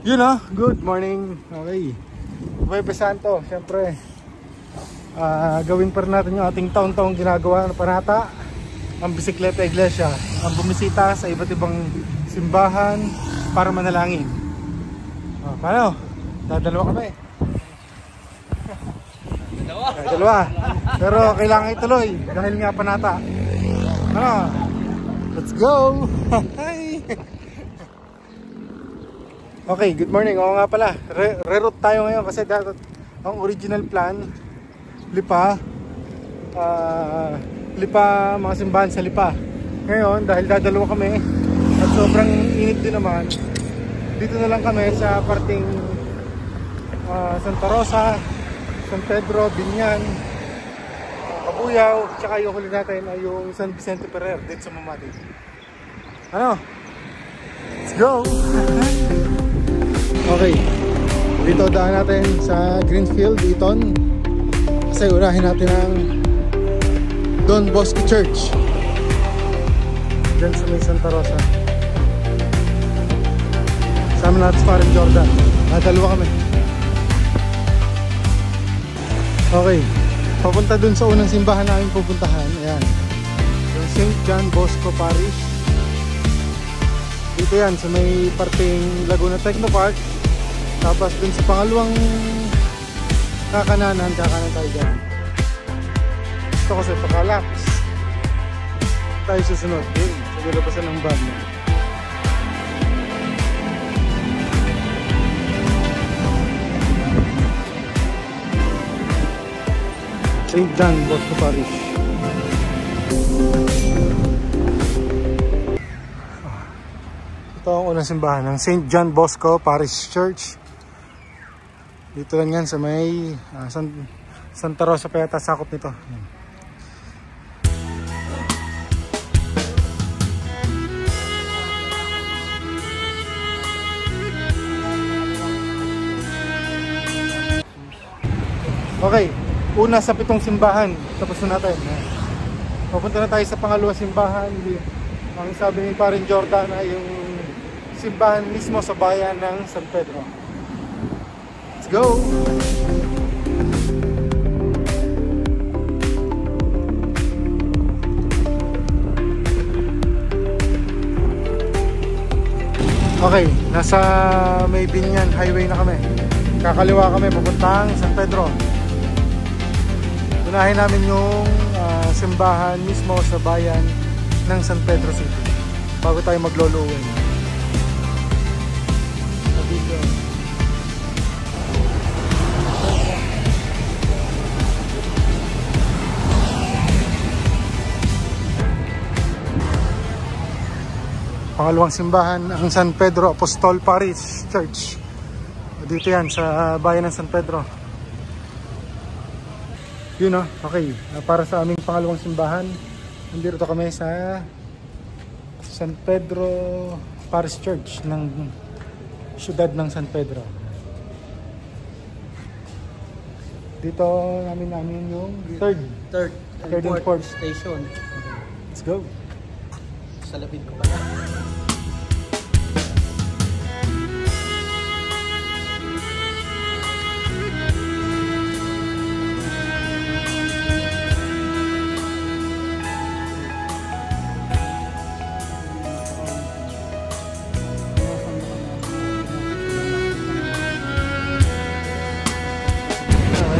Yun know, good morning. Okay, Huwebes Santo, syempre gawin pa rin natin yung ating taon-taong ginagawa na panata, ang bisikleta iglesia, ang bumisita sa iba't ibang simbahan para manalangin. Paano? Dadalawa kami. Dalawa. Pero kailangan ituloy dahil nga panata. Let's go. Hi. Okay, good morning. Oo nga pala, reroute tayo ngayon kasi ang original plan Lipa, mga simbahan sa Lipa. Ngayon dahil dadalawa kami at sobrang init din naman, dito na lang kami sa parting Santa Rosa, San Pedro, Binyan, Kabuyaw, tsaka yung huli natin ay yung San Vicente Ferrer dito sa Mamati. Let's go. Okay, dito daan natin sa Greenfield, Eton, kasi unahin natin ang Don Bosco Church dyan sa may Santa Rosa. Sama natin sa Parang Jordan. Dalawa kami. Okay, papunta dun sa unang simbahan namin pupuntahan. Ayan, yung St. John Bosco Parish. Dito yan sa may parting Laguna Technopark. Tapos dun sa pangalawang kakanan tayo dyan. Ito kasi pakalapis tayo susunod dun sa nilabasan ng van. St. John Bosco Parish. Ito ang unang simbahan ng St. John Bosco Parish Church. Dito lang yan sa may Santa Rosa pa yata sakop nito. Okay, una sa 7 simbahan, tapos na natin. Papunta na tayo sa pangalawang simbahan. Ang sabi ni Parang Jordan ay yung simbahan mismo sa bayan ng San Pedro. Let's go! Okay, nasa may Binyan Highway na kami. Kakaliwa kami papuntang San Pedro. Unahin namin yung simbahan mismo sa bayan ng San Pedro City bago tayo magluluwin. Pangalawang simbahan ang San Pedro Apostol Parish Church. Dito yan sa bayan ng San Pedro. Yun okay. Para sa aming pangalawang simbahan, nandito kami sa San Pedro Parish Church ng siyudad ng San Pedro. Dito namin yung third and fourth station. Let's go. Sa labid ko pala.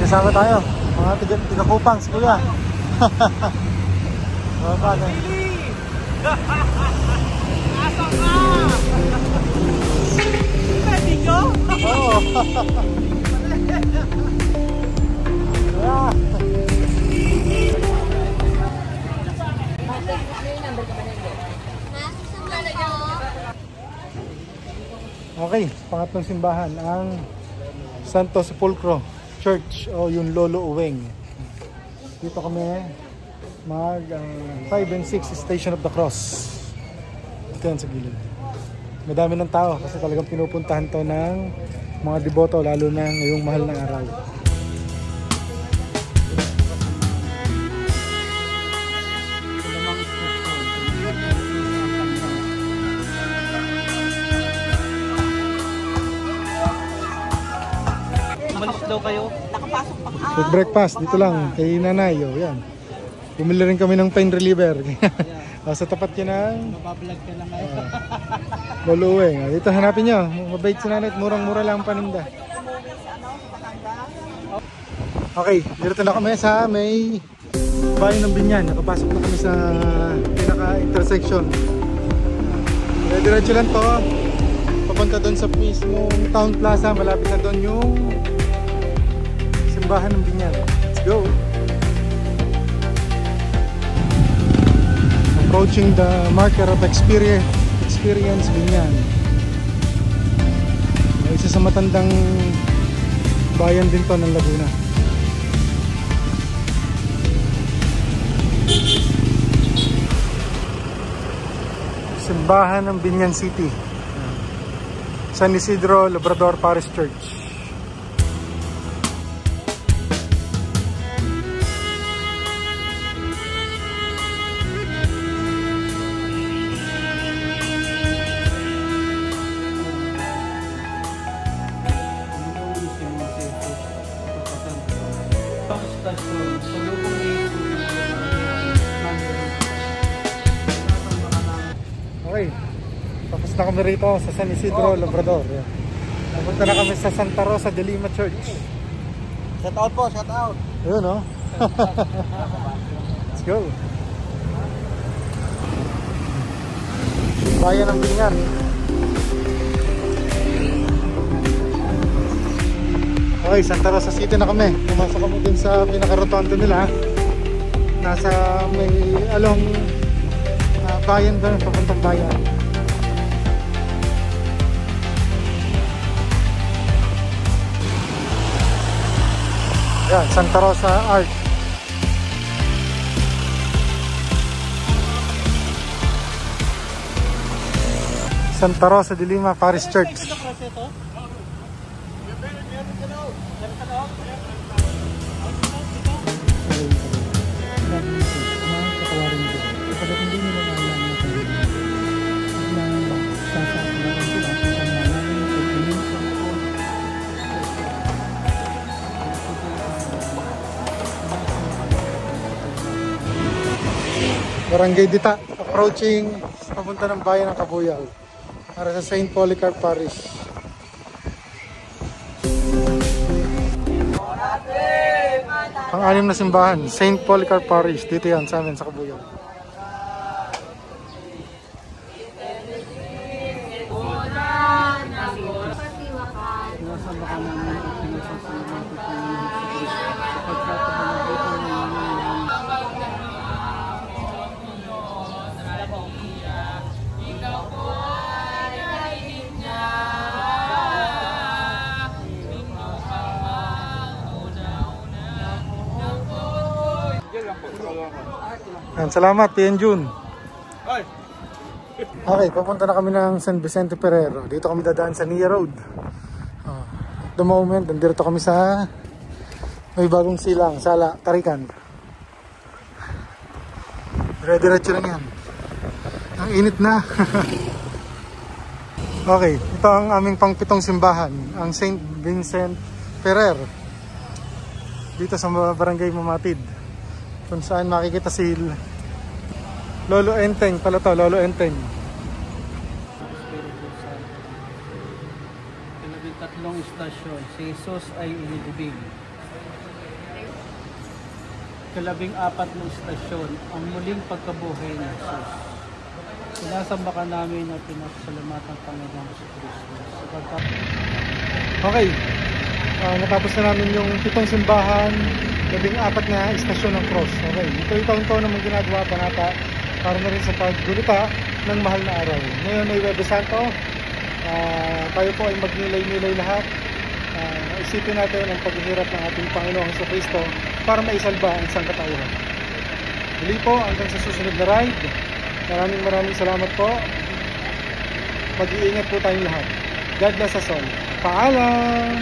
Kasama tayo, mga tiga-kupang si Kuya. Asa ka? Pwede ko? Oo. Okay, pangatlong simbahan ang Santo Sepulcro Church o yung Lolo Uweng. Dito kami mag 5 and 6 Station of the Cross. Ito yan sa gilid. Madami ng tao kasi talagang pinupuntahan to ng mga deboto lalo na ngayong mahal ng araw. daw kayo. Nakapasok pa. With breakfast, dito lang, kay nanay. Oh, yan. Bumili rin kami ng pain reliever. Sa tapat yun ng Mabablog ka lang ngayon. Lolo Uweng. Dito hanapin nyo. Mabait si nanay. Murang-mura lang ang paninda. Okay, dito na kami sa may bayan ng Binyan. Nakapasok na kami sa pinaka-intersection. Diretso lang to. Papunta doon sa mismong Town Plaza. Malapit na doon yung simbahan ng Binyan. Let's go! Approaching the marker of experience Binyan. Isa sa matandang bayan din to ng Laguna. Simbahan ng Binyan City, San Isidro Labrador Parish Church. Okay, tapos na kami rito sa San Isidro Labrador. Yan. Napunta na kami sa Santa Rosa de Lima Church. Shout out po, shout out. Ayun, no? Let's go. Bayan ng Binyan. Okay, Santa Rosa City na kami. Pumasok kami dun sa pinaka-rotondo nila. Nasa may along bayan doon, papuntang bayan. Yan, Santa Rosa Art. Santa Rosa de Lima Parish Church. Barangay Dita, approaching papunta ng bayan ng Kabuyao para sa St. Polycarp Parish. Pang-anim na simbahan, St. Polycarp Parish. Dito yan sa amin sa Kabuyao. Yan, salamat, Tian Jun. Okay, papunta na kami ng San Vicente Ferrero. Dito kami dadaan sa Nia Road. At the moment, nandito kami sa may bagong silang, Sala, Tarikan. Dire-diretso lang yan. Ang init na. Okay, ito ang aming pangpitong simbahan, ang St. Vincent Ferrer. Dito sa Barangay Mamatid. Kung saan makikita si Lolo Enteng pala to, Lolo Enteng. Tatlong istasyon, si Jesus ay inilibing. Kalabing-apat na istasyon, ang muling pagkabuhay ni Jesus. Sinasamba ka namin at pinasalamatan ang Panginoon sa Kristo. Okay, natapos na namin yung 7 simbahan, 14 na istasyon ng cross. Okay, ito yung taon-taon naman ginagawa panata para na rin sa paggulita ng mahal na araw. Ngayon ay Webes Santo. Tayo po ay magnilay-nilay lahat. Isipin natin ang paghihirap ng ating Panginoong sa Kristo para maisalba ang sangkatauhan. Muli po, hanggang sa susunod na ride. Maraming salamat po. Mag-iingat po tayong lahat. God bless us all. Paalam!